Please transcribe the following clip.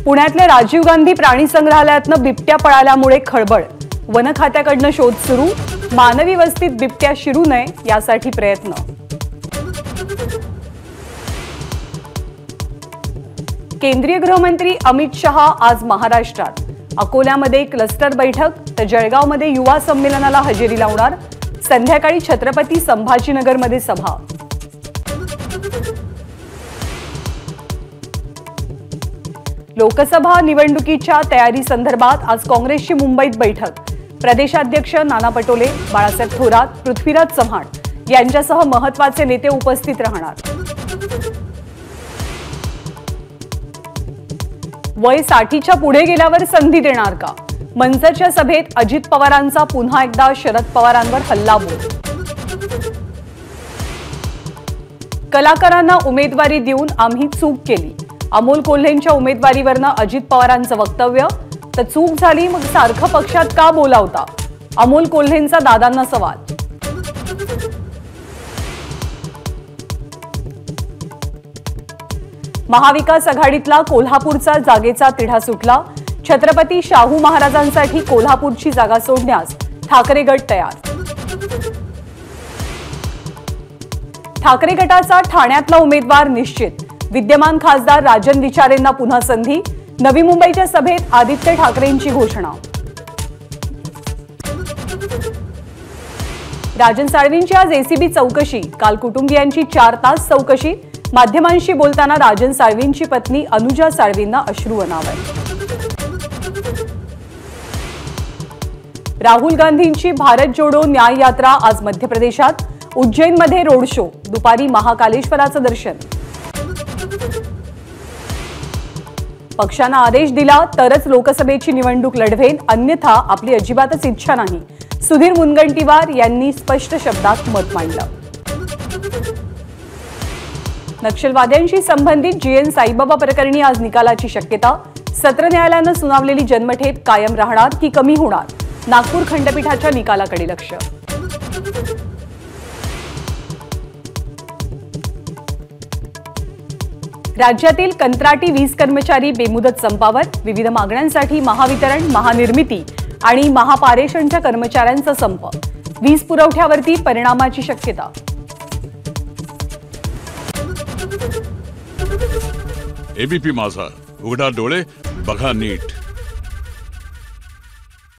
पुण्यातल्या राजीव गांधी प्राणी संग्रहालयातनं बिबट्या पळाल्यामुळे खळबळ। वन खात्याकडनं शोध सुरू। मानवी वस्तीत बिबट्या शिरू नये यासाठी प्रयत्न। केंद्रीय गृहमंत्री अमित शहा आज महाराष्ट्रात। अकोल्यामध्ये क्लस्टर बैठक तर जळगावमध्ये युवा संमेलनाला हजेरी लावणार। संध्याकाळी छत्रपती संभाजीनगरमध्ये सभा। लोकसभा निवडणुकीच्या तयारी संदर्भात आज काँग्रेसची मुंबईत बैठक। प्रदेशाध्यक्ष नाना पटोले, बाळासाहेब थोरात, पृथ्वीराज चव्हाण यांच्यासह महत्त्वाचे नेते उपस्थित राहणार। वय 60च्या पुढे गेल्यावर संधी देणार का? मनसेच्या सभेत अजित पवारांचा पुन्हा एकदा शरद पवारांवर हल्लाबोल। कलाकारांना उमेदवारी देऊन आम्ही चूक केली। अमोल कोल्हेंच्या उमेदवारीवरनं अजित पवारांचं वक्तव्य। तर चूक झाली मग सारखं पक्षात का बोलावता? अमोल कोल्हेंचा दादांना सवाल। महाविकास आघाडीतला कोल्हापूरचा जागेचा तिढा सुटला। छत्रपती शाहू महाराजांसाठी कोल्हापूरची जागा सोडण्यास ठाकरे गट तयार। ठाकरे गटाचा ठाण्यातला उमेदवार निश्चित। विद्यमान खासदार राजन विचारेंना पुन्हा संधी। नवी मुंबईच्या सभेत आदित्य ठाकरेंची घोषणा। राजन साळवींची आज एसीबी चौकशी। काल कुटुंबियांची 4 तास चौकशी। माध्यमांशी बोलताना राजन साळवींची पत्नी अनुजा साळवींना अश्रू अनावर। राहुल गांधींची भारत जोडो न्याय यात्रा आज मध्य प्रदेशात। उज्जैनमध्ये रोड शो। दुपारी महाकालेश्वराचं दर्शन। पक्षानं आदेश दिला तरच लोकसभेची निवडणूक लढवेन, अन्यथा आपली अजिबातच इच्छा नाही। सुधीर मुनगंटीवार यांनी स्पष्ट शब्दात मत मांडलं। नक्षलवाद्यांशी संबंधित जीएन साईबाबा प्रकरणी आज निकालाची शक्यता। सत्र न्यायालयानं सुनावलेली जन्मठेप कायम राहणार की कमी होणार? नागपूर खंडपीठाच्या निकालाकडे लक्ष। राज्यातील कंत्राटी वीज कर्मचारी बेमुदत संपावर। विविध मागण्यांसाठी महावितरण, महानिर्मिती आणि महापारेषणच्या कर्मचाऱ्यांचा संप। वीज पुरवठ्यावरती परिणामाची शक्यता। एबीपी माझा, उघडा डोळे बघा नीट।